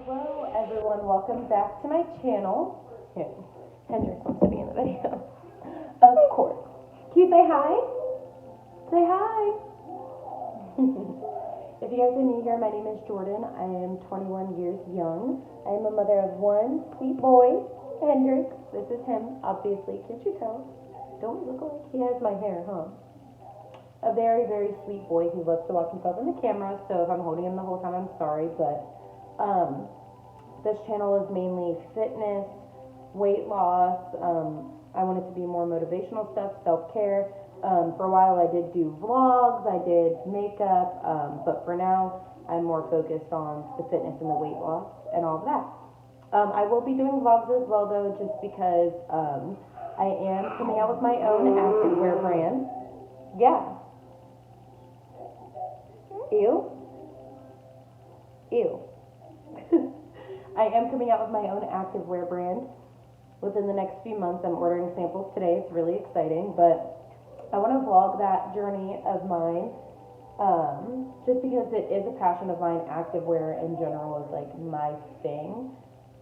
Hello everyone, welcome back to my channel. Here, Hendrix wants to be in the video. Of course. Can you say hi? Say hi. If you guys are new here, my name is Jordan. I am 21 years young. I am a mother of one sweet boy, Hendrix. This is him, obviously. Can't you tell? Don't we look like he has my hair, huh? A very, very sweet boy who loves to watch himself in the camera, so if I'm holding him the whole time, I'm sorry, but this channel is mainly fitness, weight loss. I want it to be more motivational stuff, self-care. For a while I did do vlogs, I did makeup, but for now I'm more focused on the fitness and the weight loss and all of that. I will be doing vlogs as well though, just because I am coming out with my own activewear brand. Yeah. Ew. Ew. I am coming out with my own activewear brand within the next few months. I'm ordering samples today. It's really exciting, but I want to vlog that journey of mine, just because it is a passion of mine. Activewear in general is like my thing.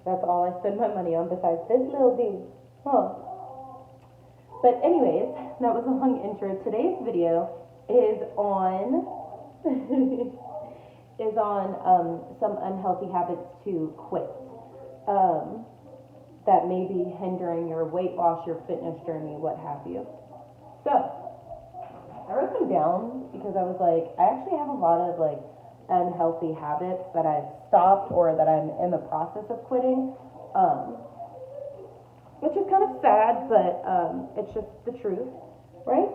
That's all I spend my money on besides this little dude. Huh. But anyways, that was a long intro. Today's video is on some unhealthy habits to quit that may be hindering your weight loss, your fitness journey, what have you. So I wrote them down because I was like, I actually have a lot of like unhealthy habits that I've stopped or that I'm in the process of quitting, which is kind of sad, but it's just the truth, right?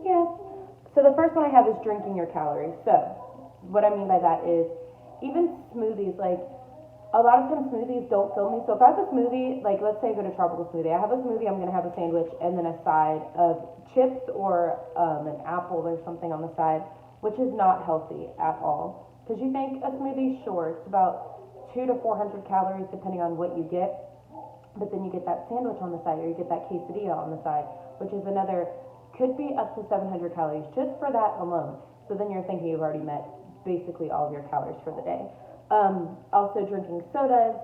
Yeah. So the first one I have is drinking your calories. So what I mean by that is even smoothies, like a lot of times smoothies don't fill me. So if I have a smoothie, like let's say I go to tropical smoothie, I have a smoothie, I'm going to have a sandwich and then a side of chips or an apple or something on the side, which is not healthy at all. Because you think a smoothie, sure, it's about 200 to 400 calories depending on what you get, but then you get that sandwich on the side or you get that quesadilla on the side, which is another, could be up to 700 calories just for that alone. So then you're thinking you've already met basically all of your calories for the day. Also drinking sodas,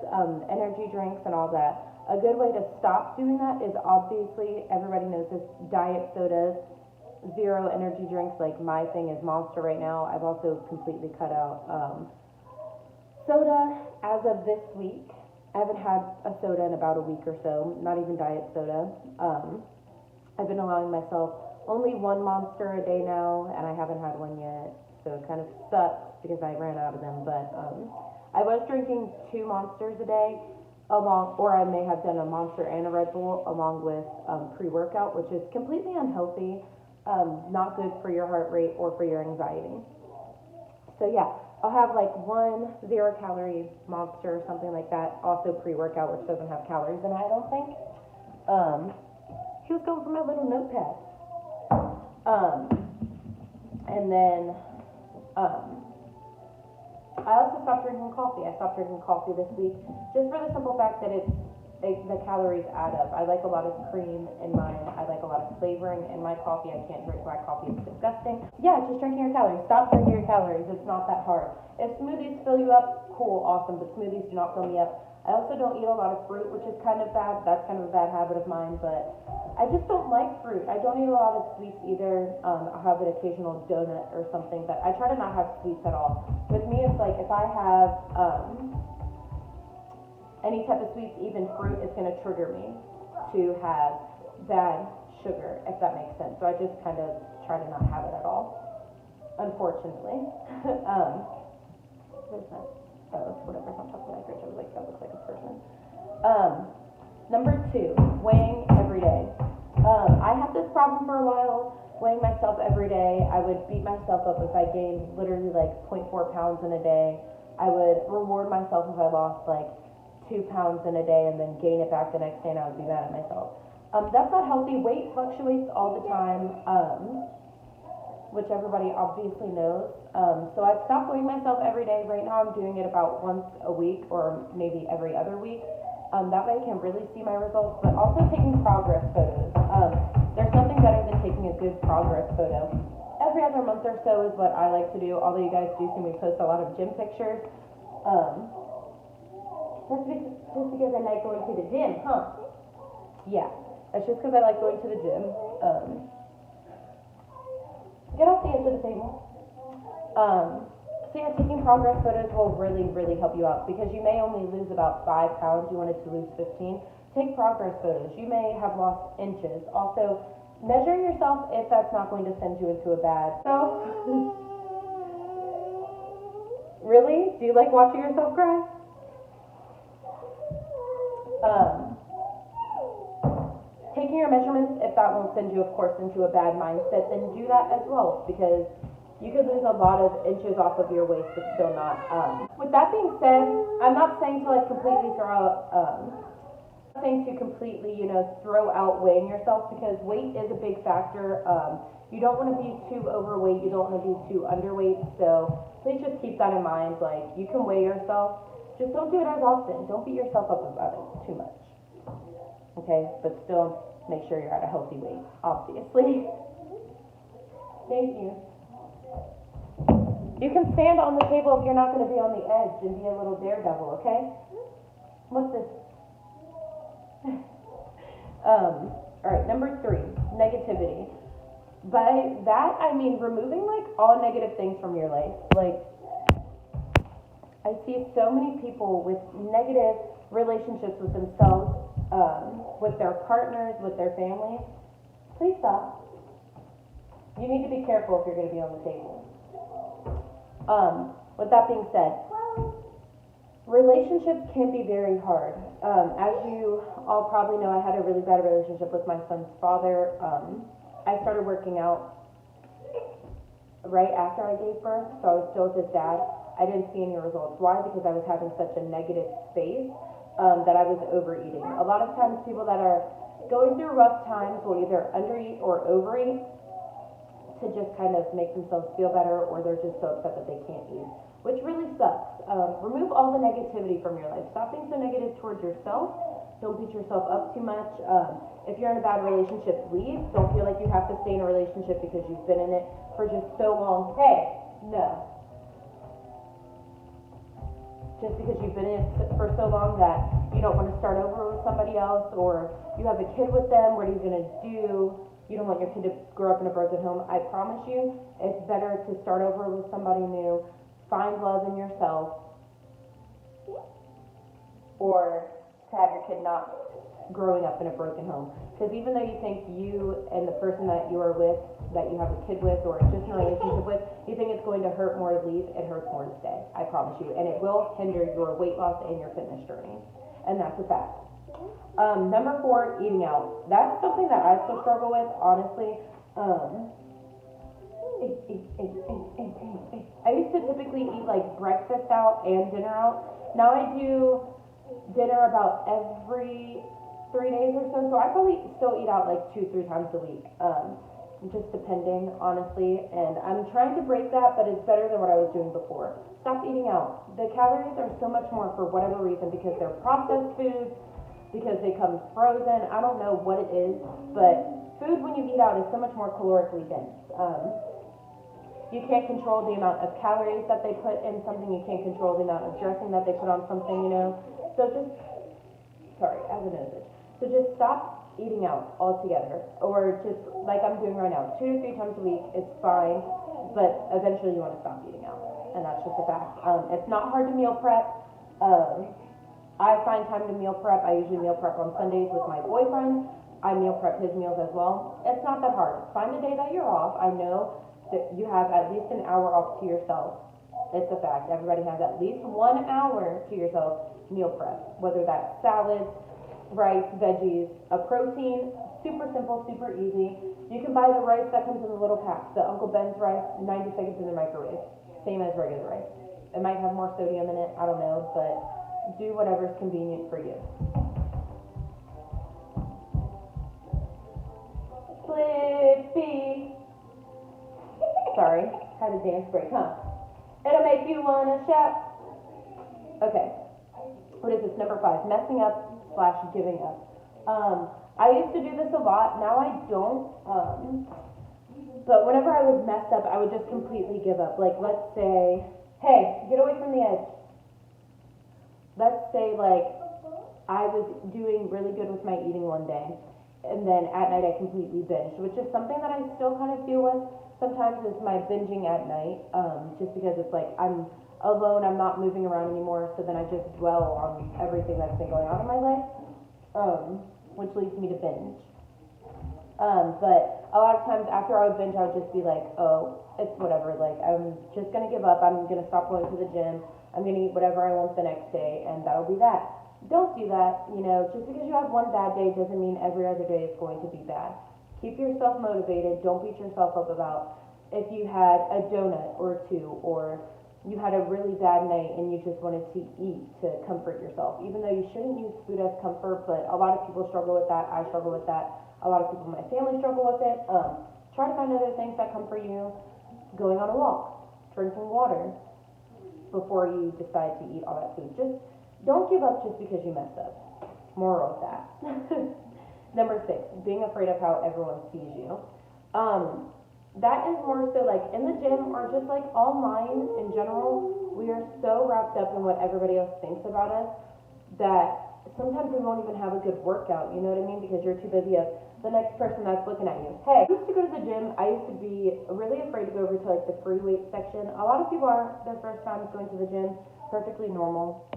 energy drinks and all that. A good way to stop doing that is obviously, everybody knows this, diet sodas, zero energy drinks. Like my thing is Monster right now. I've also completely cut out soda as of this week. I haven't had a soda in about a week or so, not even diet soda. I've been allowing myself only one Monster a day now, and I haven't had one yet, so it kind of sucks because I ran out of them, but I was drinking 2 Monsters a day, or I may have done a Monster and a Red Bull along with pre-workout, which is completely unhealthy, not good for your heart rate or for your anxiety. So yeah, I'll have like 1 0-calorie Monster or something like that, also pre-workout, which doesn't have calories in it, I don't think. He was going for my little notepad. And then I also stopped drinking coffee. I stopped drinking coffee this week just for the simple fact that the calories add up. I like a lot of cream in mine. I like a lot of flavoring in my coffee. I can't drink my coffee. It's disgusting. Yeah, just drinking your calories. Stop drinking your calories. It's not that hard. If smoothies fill you up, cool, awesome, but smoothies do not fill me up. I also don't eat a lot of fruit, which is kind of bad. That's kind of a bad habit of mine, but I just don't like fruit. I don't eat a lot of sweets either. I'll have an occasional donut or something, but I try to not have sweets at all. With me, it's like if I have any type of sweets, even fruit, it's going to trigger me to have bad sugar, if that makes sense. So I just kind of try to not have it at all, unfortunately. What is that? Oh, whatever's on top of my fridge. I was like, that looks like a person. Number 2, weighing every day. I had this problem for a while, weighing myself every day. I would beat myself up if I gained literally like 0.4 pounds in a day. I would reward myself if I lost like 2 pounds in a day and then gain it back the next day, and I would be mad at myself. That's not healthy. Weight fluctuates all the time, which everybody obviously knows. So I've stopped weighing myself every day. Right now I'm doing it about once a week or maybe every other week. That way I can really see my results, but also taking progress photos. There's nothing better than taking a good progress photo. every other month or so is what I like to do, although you guys do see me post a lot of gym pictures. That's just because I like going to the gym, huh? Yeah, that's just because I like going to the gym. Get off the edge of the table. So yeah, taking progress photos will really, really help you out because you may only lose about 5 pounds. You wanted to lose 15. Take progress photos. You may have lost inches. Also, measuring yourself if that's not going to send you into a bad self. Really? Do you like watching yourself cry? Taking your measurements, if that won't send you, of course, into a bad mindset, then do that as well, because you could lose a lot of inches off of your waist, but still not. With that being said, I'm not saying to like completely throw out, throw out weighing yourself, because weight is a big factor. You don't want to be too overweight, you don't want to be too underweight, so please just keep that in mind. Like, you can weigh yourself, just don't do it as often. Don't beat yourself up about it too much. Okay, but still make sure you're at a healthy weight, obviously. Thank you. You can stand on the table if you're not going to be on the edge and be a little daredevil, okay? What's this? Alright, number 3, negativity. By that, I mean removing like all negative things from your life. Like, I see so many people with negative relationships with themselves, with their partners, with their families. Please stop. You need to be careful if you're going to be on the table. With that being said, relationships can be very hard. As you all probably know, I had a really bad relationship with my son's father. I started working out right after I gave birth, so I was still with his dad. I didn't see any results. Why? Because I was having such a negative space that I was overeating. A lot of times people that are going through rough times will either undereat or overeat to just kind of make themselves feel better, or they're just so upset that they can't eat, which really sucks. Remove all the negativity from your life. Stop being so negative towards yourself. Don't beat yourself up too much. If you're in a bad relationship, leave. Don't feel like you have to stay in a relationship because you've been in it for just so long. Hey, no. Just because you've been in it for so long that you don't want to start over with somebody else, or you have a kid with them, what are you going to do? You don't want your kid to grow up in a broken home. I promise you, it's better to start over with somebody new, find love in yourself, or to have your kid not growing up in a broken home. Because even though you think you and the person that you are with, that you have a kid with, or just in a relationship with, you think it's going to hurt more to leave, it hurts more to stay. I promise you. And it will hinder your weight loss and your fitness journey. And that's a fact. Number 4, eating out. That's something that I still struggle with, honestly. I used to typically eat like breakfast out and dinner out. Now I do dinner about every 3 days or so. So I probably still eat out like 2-3 times a week. Just depending, honestly. And I'm trying to break that, but it's better than what I was doing before. Stop eating out. The calories are so much more for whatever reason, because they're processed foods, because they come frozen. I don't know what it is, but food when you eat out is so much more calorically dense. You can't control the amount of calories that they put in something. You can't control the amount of dressing that they put on something, you know. So just, sorry, as a nose itch. So just stop eating out altogether, or just like I'm doing right now, 2 to 3 times a week is fine, but eventually you want to stop eating out, and that's just a fact. It's not hard to meal prep. I find time to meal prep. I usually meal prep on Sundays with my boyfriend. I meal prep his meals as well. It's not that hard. Find a day that you're off. I know that you have at least an hour off to yourself. It's a fact. Everybody has at least 1 hour to yourself meal prep, whether that's salads, rice, veggies, a protein, super simple, super easy. You can buy the rice that comes in the little packs, the Uncle Ben's rice, 90 seconds in the microwave, same as regular rice. It might have more sodium in it, I don't know, but do whatever's convenient for you. Slippy. Sorry, had a dance break, huh? It'll make you wanna shout. Okay, what is this? Number 5, messing up / giving up. I used to do this a lot. Now I don't. But whenever I would mess up, I would just completely give up. Like, let's say, hey, get away from the edge. Let's say, like, I was doing really good with my eating one day, and then at night I completely binged, which is something that I still kind of deal with sometimes, is my binging at night, just because it's like I'm alone, I'm not moving around anymore, so then I just dwell on everything that's been going on in my life, which leads me to binge. But a lot of times after I would binge, I would just be like, oh, it's whatever, like, I'm just gonna give up, I'm gonna stop going to the gym, I'm gonna eat whatever I want the next day, and that'll be that. Don't do that, you know, just because you have one bad day doesn't mean every other day is going to be bad. Keep yourself motivated, don't beat yourself up about if you had a donut or two, or you had a really bad night and you just wanted to eat to comfort yourself, even though you shouldn't use food as comfort, but a lot of people struggle with that, I struggle with that, a lot of people in my family struggle with it. Try to find other things that comfort you, going on a walk, drinking water, before you decide to eat all that food. Just don't give up just because you messed up. Moral of that. Number 6, being afraid of how everyone sees you. That is more so like in the gym or just like online in general, we are so wrapped up in what everybody else thinks about us that sometimes we won't even have a good workout, you know what I mean? Because you're too busy of the next person that's looking at you. Hey, I used to go to the gym. I used to be really afraid to go over to like the free weight section. A lot of people are their first time going to the gym, perfectly normal.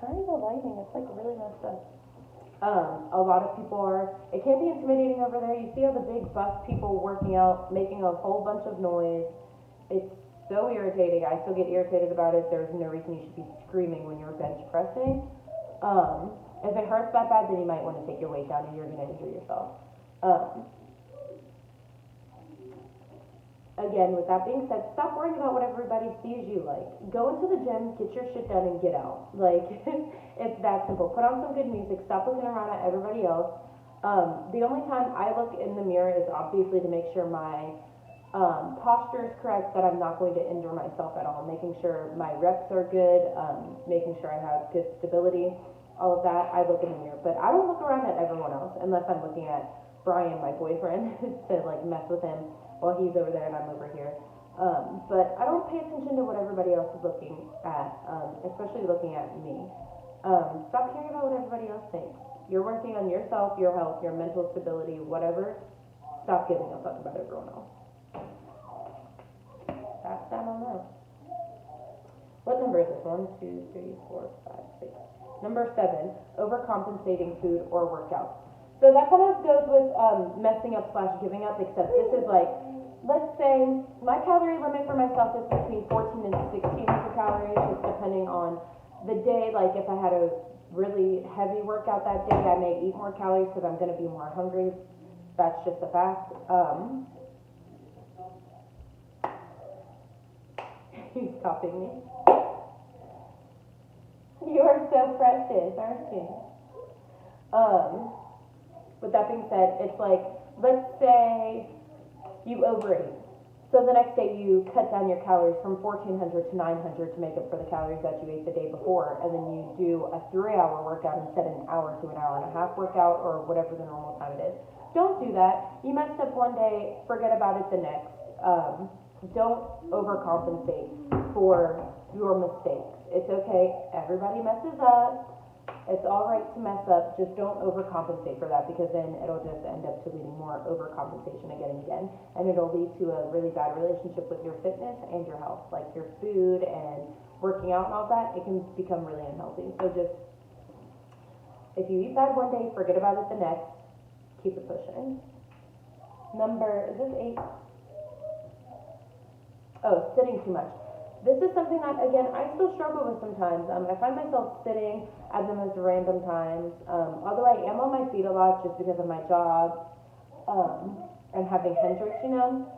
Sorry, the lighting, it's like really messed up. A lot of people are, it can be intimidating over there. You see all the big buff people working out, making a whole bunch of noise. It's so irritating. I still get irritated about it. There's no reason you should be screaming when you're bench pressing. If it hurts that bad, then you might want to take your weight down and you're going to injure yourself. Again, with that being said, stop worrying about what everybody sees you like. Go into the gym, get your shit done, and get out. Like, it's that simple. Put on some good music. Stop looking around at everybody else. The only time I look in the mirror is obviously to make sure my posture is correct, that I'm not going to injure myself at all. Making sure my reps are good, making sure I have good stability, all of that. I look in the mirror. But I don't look around at everyone else unless I'm looking at Brian, my boyfriend, to like mess with him while he's over there and I'm over here. But I don't pay attention to what everybody else is looking at, especially looking at me. Stop caring about what everybody else thinks. You're working on yourself, your health, your mental stability, whatever. Stop giving a fuck about everyone else. That's that on that. What number is this? 1, 2, 3, 4, 5, 6. Number 7, overcompensating food or workouts. So that kind of goes with messing up / giving up, except this is like, let's say my calorie limit for myself is between 14 and 1600 calories, just depending on the day. Like if I had a really heavy workout that day, I may eat more calories because I'm going to be more hungry. That's just a fact. He's copying me. You are so precious, aren't you? With that being said, it's like, let's say you overeat. So the next day you cut down your calories from 1400 to 900 to make up for the calories that you ate the day before, and then you do a 3-hour workout instead of an hour to an hour and a half workout, or whatever the normal time it is. Don't do that. You messed up one day, forget about it the next. Don't overcompensate for your mistakes. It's okay. Everybody messes up. It's all right to mess up, just don't overcompensate for that, because then it'll just end up to leading more overcompensation again and again, and it'll lead to a really bad relationship with your fitness and your health, like your food and working out and all that. It can become really unhealthy. So just, if you eat bad one day, forget about it the next, keep it pushing. Is this 8? Oh, sitting too much. This is something that, again, I still struggle with sometimes. I find myself sitting at the most random times. Although I am on my feet a lot just because of my job and having Hendrix, you know,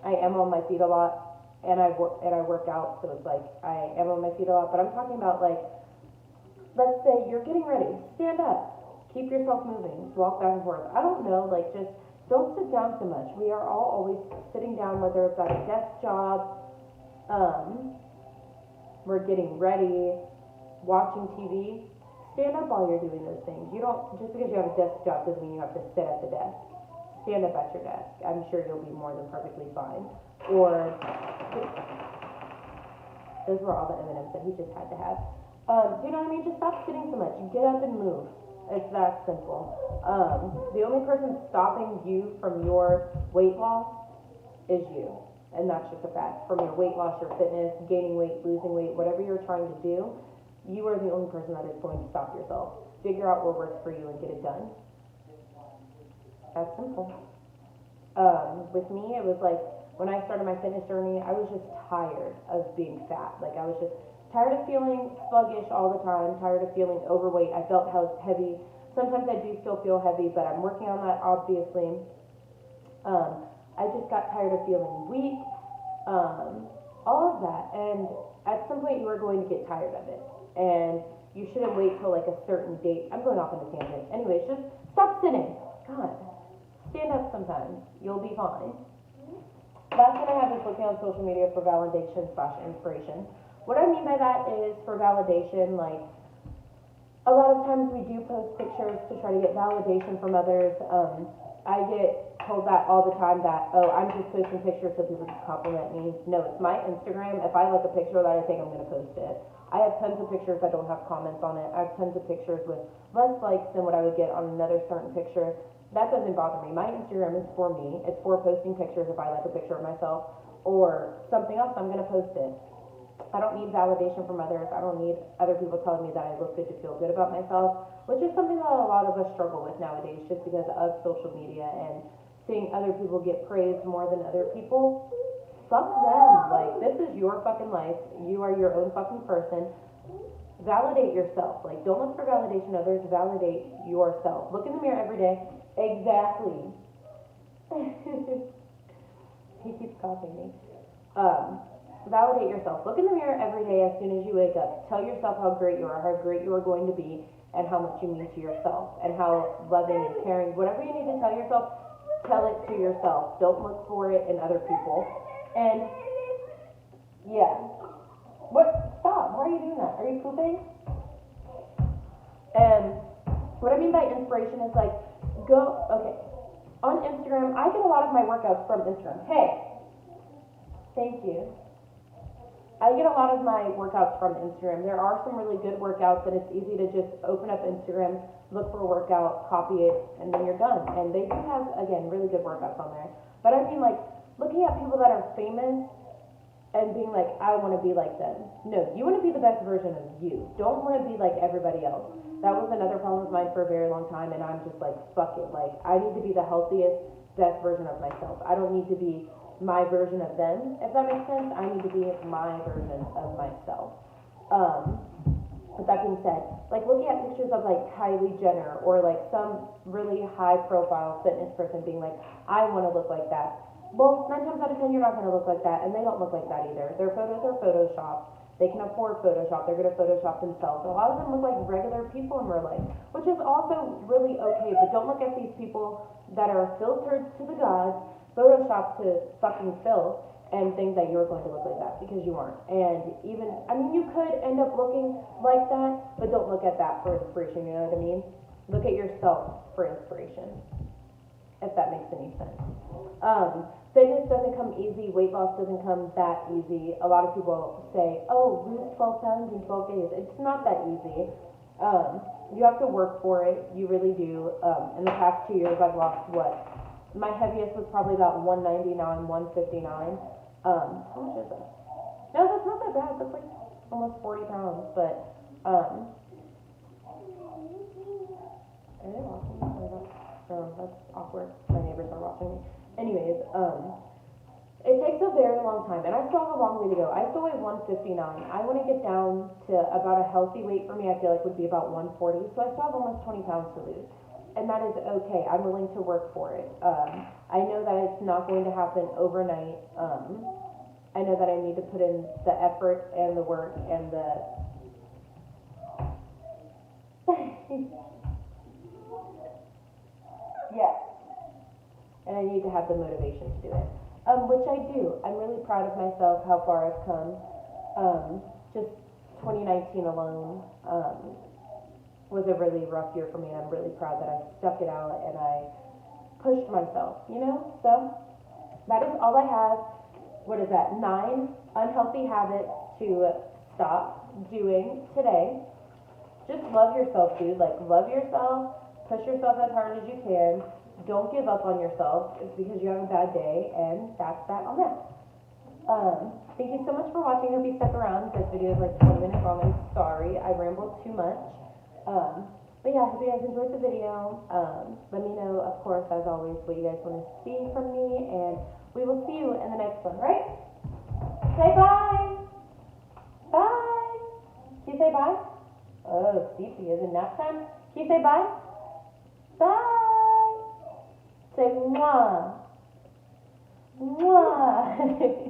I am on my feet a lot, and I work out, so it's like I am on my feet a lot. But I'm talking about, like, let's say you're getting ready, stand up, keep yourself moving, walk back and forth. I don't know, like, just don't sit down so much. We are all always sitting down, whether it's at a desk job. We're getting ready, watching TV. Stand up while you're doing those things. You don't, just because you have a desk job doesn't mean you have to sit at the desk. stand up at your desk. I'm sure you'll be more than perfectly fine. Or, those were all the M&Ms that he just had to have. You know what I mean? Just stop sitting so much. Get up and move. It's that simple. The only person stopping you from your weight loss is you. And that's just a fact. From your weight loss, your fitness, gaining weight, losing weight, whatever you're trying to do, you are the only person that is going to stop yourself. Figure out what works for you and get it done. That's simple. With me, it was like, when I started my fitness journey, I was just tired of being fat. Like, I was just tired of feeling sluggish all the time, tired of feeling overweight. I felt heavy. Sometimes I do still feel heavy, but I'm working on that, obviously. I just got tired of feeling weak, all of that. And at some point, you are going to get tired of it. And you shouldn't wait till like a certain date. I'm going off on a tangent. Anyways, just stop sitting. God, stand up sometimes. You'll be fine. Last one I have is looking on social media for validation/inspiration. What I mean by that is for validation, like, a lot of times we do post pictures to try to get validation from others. I get told that all the time that, oh, I'm just posting pictures so people can compliment me. No, it's my Instagram. If I like a picture that I think, I'm going to post it. I have tons of pictures that don't have comments on it. I have tons of pictures with less likes than what I would get on another certain picture. That doesn't bother me. My Instagram is for me. It's for posting pictures if I like a picture of myself or something else, I'm going to post it. I don't need validation from others. I don't need other people telling me that I look good to feel good about myself, which is something that a lot of us struggle with nowadays just because of social media and seeing other people get praised more than other people. Fuck them. Like, this is your fucking life. You are your own fucking person. Validate yourself. Like, don't look for validation of others. Validate yourself. Look in the mirror every day. Exactly. He keeps copying me. Validate yourself. Look in the mirror every day as soon as you wake up. Tell yourself how great you are, how great you are going to be, and how much you mean to yourself, and how loving and caring, whatever you need to tell yourself, tell it to yourself. Don't look for it in other people. And, yeah. What? Stop. Why are you doing that? Are you pooping? And what I mean by inspiration is like, okay. On Instagram, I get a lot of my workouts from Instagram. Hey. Thank you. I get a lot of my workouts from Instagram. There are some really good workouts and it's easy to just open up Instagram, look for a workout, copy it, and then you're done. And they do have, again, really good workouts on there. But I mean, like, looking at people that are famous and being like, I want to be like them. No, you want to be the best version of you. Don't want to be like everybody else. That was another problem of mine for a very long time, and I'm just like, fuck it. Like, I need to be the healthiest, best version of myself. I don't need to be my version of them, if that makes sense. I need to be my version of myself. With that being said, like looking at pictures of like Kylie Jenner or like some really high profile fitness person being like, I want to look like that. Well, 9 times out of 10, you're not going to look like that, and they don't look like that either. Their photos are photoshopped. They can afford Photoshop. They're going to Photoshop themselves. A lot of them look like regular people in real life, which is also really okay, but don't look at these people that are filtered to the gods, Photoshop to fucking filth, and think that you're going to look like that, because you aren't. And even, I mean, you could end up looking like that, but don't look at that for inspiration, you know what I mean? Look at yourself for inspiration, if that makes any sense. Fitness doesn't come easy, weight loss doesn't come that easy. A lot of people say, oh, lose 12 pounds in 12 days. It's not that easy. You have to work for it, you really do. In the past 2 years, I've lost what? My heaviest was probably about 199, 159. How much is that? No, that's not that bad. That's like almost 40 pounds. But, are they watching me? Oh, that's awkward. My neighbors are watching me. Anyways, it takes a very long time, and I still have a long way to go. I still weigh 159. I want to get down to about a healthy weight for me, I feel like would be about 140. So I still have almost 20 pounds to lose. And that is okay. I'm willing to work for it. I know that it's not going to happen overnight. I know that I need to put in the effort and the work and the... yeah. And I need to have the motivation to do it. Which I do. I'm really proud of myself, how far I've come. Just 2019 alone was a really rough year for me, and I'm really proud that I stuck it out and I pushed myself, you know? So that is all I have. What is that? 9 unhealthy habits to stop doing today. Just love yourself, dude. Like, love yourself. Push yourself as hard as you can. Don't give up on yourself because you have a bad day, and that's that on that. Thank you so much for watching. Hope you stuck around. This video is like 20 minutes long. I'm sorry. I rambled too much. But yeah, I hope you guys enjoyed the video. Let me know, of course, as always, what you guys want to see from me, and we will see you in the next one, right? Say bye. Bye. Can you say bye? Oh, sleepy. Is it nap time? Can you say bye? Bye. Say mwah. Mwah.